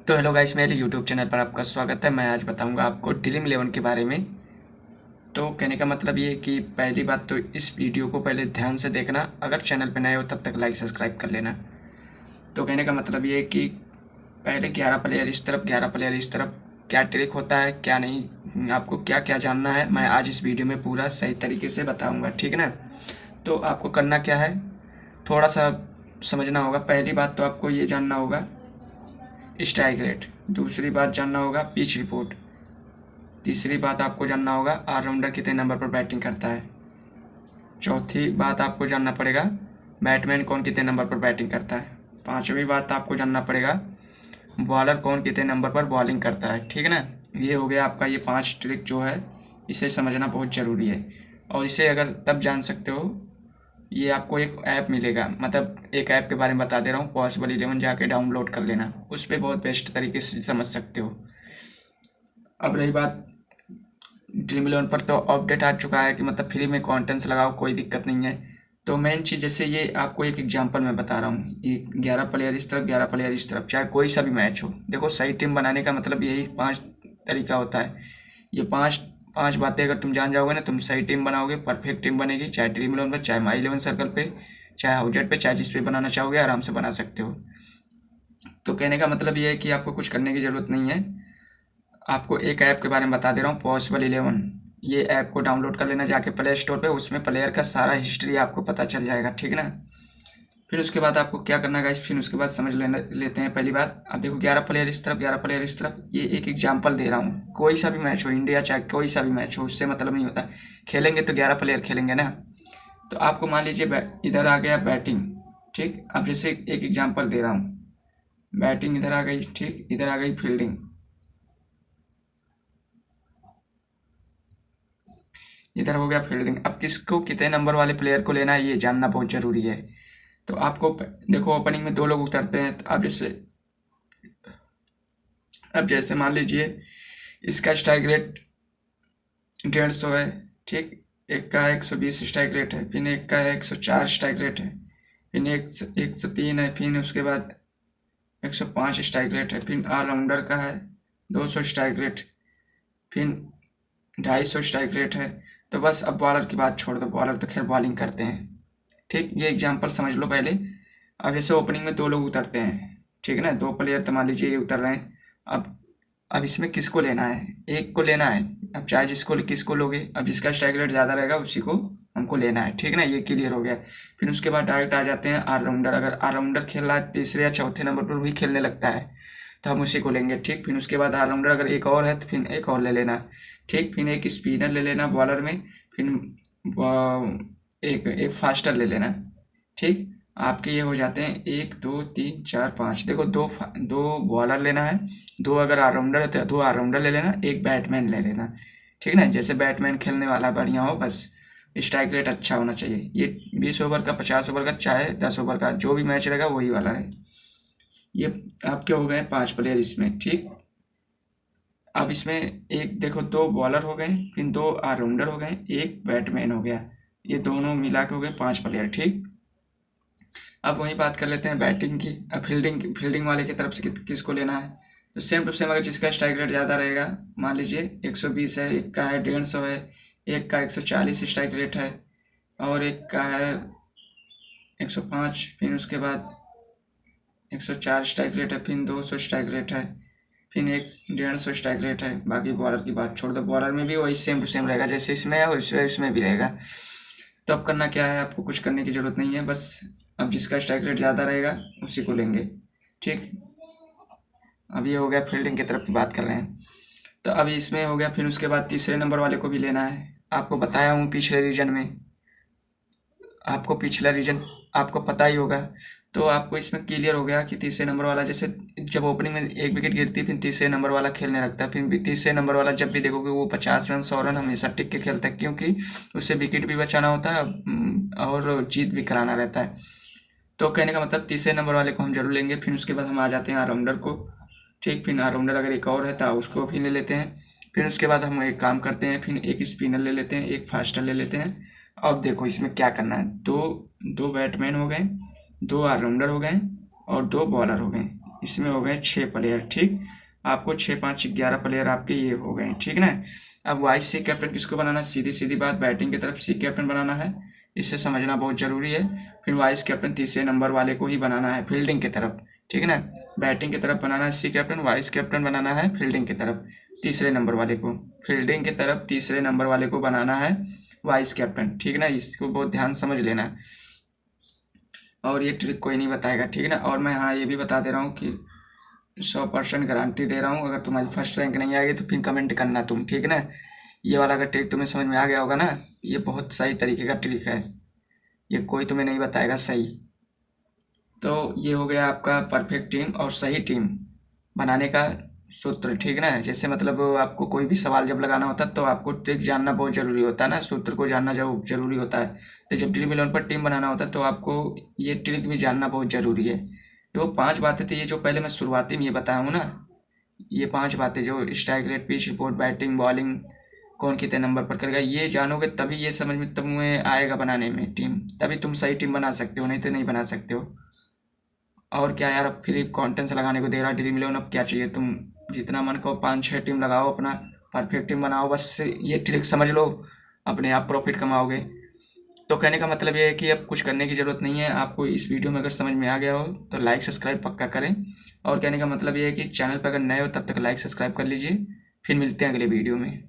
तो hello guys, मेरे YouTube channel पर आपका स्वागत है। मैं आज बताऊंगा आपको ड्रीम इलेवन के बारे में। तो कहने का मतलब ये है कि पहली बात तो इस वीडियो को पहले ध्यान से देखना। अगर चैनल पर नए हो तब तक लाइक सब्सक्राइब कर लेना। तो कहने का मतलब ये है कि पहले 11 प्लेयर इस तरफ, 11 प्लेयर इस तरफ, क्या ट्रिक होता है क्या नहीं, आपको क्या क्या जानना है, मैं आज इस वीडियो में पूरा सही तरीके से बताऊँगा। ठीक है ना। तो आपको करना क्या है, थोड़ा सा समझना होगा। पहली बात तो आपको ये जानना होगा स्ट्राइक रेट। दूसरी बात जानना होगा पिच रिपोर्ट। तीसरी बात आपको जानना होगा ऑलराउंडर कितने नंबर पर बैटिंग करता है। चौथी बात आपको जानना पड़ेगा बैट्समैन कौन कितने नंबर पर बैटिंग करता है। पांचवी बात आपको जानना पड़ेगा बॉलर कौन कितने नंबर पर बॉलिंग करता है। ठीक है ना। ये हो गया आपका, ये 5 ट्रिक जो है इसे समझना बहुत ज़रूरी है। और इसे अगर तब जान सकते हो, ये आपको एक ऐप मिलेगा, मतलब एक ऐप के बारे में बता दे रहा हूँ, पॉसिबल 11 जाके डाउनलोड कर लेना। उस पर बहुत बेस्ट तरीके से समझ सकते हो। अब रही बात ड्रीम इलेवन पर, तो अपडेट आ चुका है कि मतलब फ्री में कॉन्टेंट्स लगाओ, कोई दिक्कत नहीं है। तो मेन चीज़, जैसे ये आपको एक एग्जांपल मैं बता रहा हूँ, ये 11 प्लेयर इस तरफ, 11 प्लेयर इस तरफ, चाहे कोई सा भी मैच हो। देखो, सही टीम बनाने का मतलब यही 5 तरीका होता है। ये पांच पांच बातें अगर तुम जान जाओगे ना, तुम सही टीम बनाओगे, परफेक्ट टीम बनेगी। चाहे ड्रीम इलेवन पे, चाहे माई इलेवन सर्कल पे, चाहे हाउजेट पे, चाहे जिस पे बनाना चाहोगे आराम से बना सकते हो। तो कहने का मतलब ये है कि आपको कुछ करने की ज़रूरत नहीं है। आपको एक ऐप के बारे में बता दे रहा हूँ, पॉसिबल 11। ये ऐप को डाउनलोड कर लेना जाके प्ले स्टोर पे। उसमें प्लेयर का सारा हिस्ट्री आपको पता चल जाएगा। ठीक है ना। फिर उसके बाद आपको क्या करना है गाइस, फिर उसके बाद समझ लेते हैं। पहली बात, अब देखो 11 प्लेयर इस तरफ, 11 प्लेयर इस तरफ। ये एक एग्जांपल दे रहा हूँ, कोई सा भी मैच हो, इंडिया चाहे कोई सा भी मैच हो, उससे मतलब नहीं होता। खेलेंगे तो 11 प्लेयर खेलेंगे ना। तो आपको मान लीजिए इधर आ गया बैटिंग। ठीक, अब जैसे एक एग्जांपल दे रहा हूँ, बैटिंग इधर आ गई, ठीक, इधर आ गई फील्डिंग, इधर हो गया फील्डिंग। अब किसको कितने नंबर वाले प्लेयर को लेना है ये जानना बहुत ज़रूरी है। तो आपको देखो, ओपनिंग में 2 लोग उतरते हैं। तो अब जैसे मान लीजिए इसका स्ट्राइक रेट 150 है। ठीक, एक का 120 स्ट्राइक रेट है, फिर एक का 104 स्ट्राइक रेट है, फिर 103 है, फिर उसके बाद 105 स्ट्राइक रेट है, फिर ऑलराउंडर का है 200 स्ट्राइक रेट, फिर 250 स्ट्राइक रेट है। तो बस अब बॉलर की बात छोड़ दो, बॉलर तो खैर बॉलिंग करते हैं। ठीक, ये एग्जांपल समझ लो पहले। अब जैसे ओपनिंग में 2 लोग उतरते हैं, ठीक है ना, 2 प्लेयर तो मान लीजिए ये उतर रहे हैं। अब इसमें किसको लेना है, एक को लेना है। अब चाहे जिसको किसको लोगे, अब जिसका स्ट्राइक रेट ज़्यादा रहेगा उसी को हमको लेना है। ठीक है ना, ये क्लियर हो गया। फिर उसके बाद डायरेक्ट आ जाते हैं ऑलराउंडर। अगर ऑलराउंडर खेल रहा है तीसरे या चौथे नंबर पर भी खेलने लगता है तो हम उसी को लेंगे। ठीक, फिर उसके बाद ऑलराउंडर अगर एक और है तो फिर एक और ले लेना। ठीक, फिर एक स्पिनर ले लेना बॉलर में, फिर एक एक फास्टर ले लेना। ठीक, आपके ये हो जाते हैं 1 2 3 4 5। देखो, दो बॉलर लेना है, 2 अगर ऑलराउंडर है तो 2 ऑलराउंडर ले लेना, एक बैट्समैन ले लेना। ठीक है ना, जैसे बैट्समैन खेलने वाला बढ़िया हो, बस स्ट्राइक रेट अच्छा होना चाहिए। ये 20 ओवर का, 50 ओवर का, चाहे 10 ओवर का, जो भी मैच रहेगा वही वाला है। ये आपके हो गए 5 प्लेयर इसमें। ठीक, अब इसमें एक देखो, 2 बॉलर हो गए, फिर 2 ऑलराउंडर हो गए, एक बैट्समैन हो गया। ये दोनों मिला के हो गए 5 प्लेयर। ठीक, अब वही बात कर लेते हैं बैटिंग की। अब फील्डिंग वाले की तरफ से किसको लेना है। तो सेम टू सेम, अगर जिसका स्ट्राइक रेट ज़्यादा रहेगा, मान लीजिए 120 है, एक का है 150 है, एक का 140 स्ट्राइक रेट है, और एक का है 105, फिर उसके बाद 104 स्ट्राइक रेट है, फिर 200 स्ट्राइक रेट है, फिर 150 स्ट्राइक रेट है। बाकी बॉलर की बात छोड़ दो, बॉलर में भी वही सेम टू सेम रहेगा, जैसे इसमें है वैसे उसमें भी रहेगा। तो अब करना क्या है, आपको कुछ करने की ज़रूरत नहीं है, बस अब जिसका स्ट्राइक रेट ज़्यादा रहेगा उसी को लेंगे। ठीक, अब ये हो गया फील्डिंग की तरफ की बात कर रहे हैं। तो अभी इसमें हो गया, फिर उसके बाद तीसरे नंबर वाले को भी लेना है। आपको बताया हूँ पिछले रीजन में, आपको पिछला रीजन आपको पता ही होगा। तो आपको इसमें क्लियर हो गया कि तीसरे नंबर वाला, जैसे जब ओपनिंग में 1 विकेट गिरती है, फिर तीसरे नंबर वाला खेलने लगता है। फिर तीसरे नंबर वाला जब भी देखोगे वो 50 रन 100 रन हमेशा टिक के खेलता है, क्योंकि उससे विकेट भी बचाना होता है और जीत भी कराना रहता है। तो कहने का मतलब तीसरे नंबर वाले को हम जरूर लेंगे। फिर उसके बाद हम आ जाते हैं ऑलराउंडर को। ठीक, फिर ऑलराउंडर अगर एक और है तो उसको भी ले लेते हैं। फिर उसके बाद हम एक काम करते हैं, फिर एक स्पिनर ले लेते हैं, एक फास्टर ले लेते हैं। अब देखो इसमें क्या करना है, दो दो बैट्समैन हो गए, 2 ऑलराउंडर हो गए और 2 बॉलर हो गए। इसमें हो गए 6 प्लेयर। ठीक, आपको 6 5 11 प्लेयर आपके ये हो गए। ठीक ना। अब वाइस सी कैप्टन किसको बनाना है? सीधी सीधी बात, बैटिंग की तरफ सी कैप्टन बनाना है, इससे समझना बहुत जरूरी है। फिर वाइस कैप्टन तीसरे नंबर वाले को ही बनाना है फील्डिंग की तरफ। ठीक ना। बैटिंग की तरफ बनाना है सी कैप्टन, वाइस कैप्टन बनाना है फील्डिंग की तरफ तीसरे नंबर वाले को। फील्डिंग की तरफ तीसरे नंबर वाले को बनाना है वाइस कैप्टन। ठीक ना, इसको बहुत ध्यान समझ लेना। और ये ट्रिक कोई नहीं बताएगा। ठीक ना। और मैं हाँ ये भी बता दे रहा हूँ कि 100% गारंटी दे रहा हूँ, अगर तुम्हारी फर्स्ट रैंक नहीं आएगी तो फिर कमेंट करना तुम। ठीक ना। ये वाला अगर ट्रिक तुम्हें समझ में आ गया होगा ना, ये बहुत सही तरीके का ट्रिक है, ये कोई तुम्हें नहीं बताएगा सही। तो ये हो गया आपका परफेक्ट टीम और सही टीम बनाने का सूत्र। ठीक ना। जैसे मतलब आपको कोई भी सवाल जब लगाना होता है तो आपको ट्रिक जानना बहुत ज़रूरी होता है ना, सूत्र को जानना जब जरूरी होता है। तो जब ड्रीम 11 पर टीम बनाना होता है तो आपको ये ट्रिक भी जानना बहुत ज़रूरी है। तो 5 बातें थी ये जो पहले मैं शुरुआती में ये बताया हूँ ना, ये 5 बातें जो strike rate, pitch report, batting, bowling, कौन कितने नंबर पर करेगा, ये जानोगे तभी ये समझ में तुम्हें आएगा बनाने में टीम, तभी तुम सही टीम बना सकते हो, नहीं तो नहीं बना सकते हो। और क्या यार, अब फ्री कॉन्टेंट्स लगाने को दे रहा ड्रीम 11, अब क्या चाहिए? तुम जितना मन को 5 6 टीम लगाओ, अपना परफेक्ट टीम बनाओ, बस ये ट्रिक समझ लो, अपने आप प्रॉफिट कमाओगे। तो कहने का मतलब ये है कि अब कुछ करने की ज़रूरत नहीं है। आपको इस वीडियो में अगर समझ में आ गया हो तो लाइक सब्सक्राइब पक्का करें। और कहने का मतलब ये है कि चैनल पर अगर नए हो तब तक लाइक सब्सक्राइब कर लीजिए। फिर मिलते हैं अगले वीडियो में।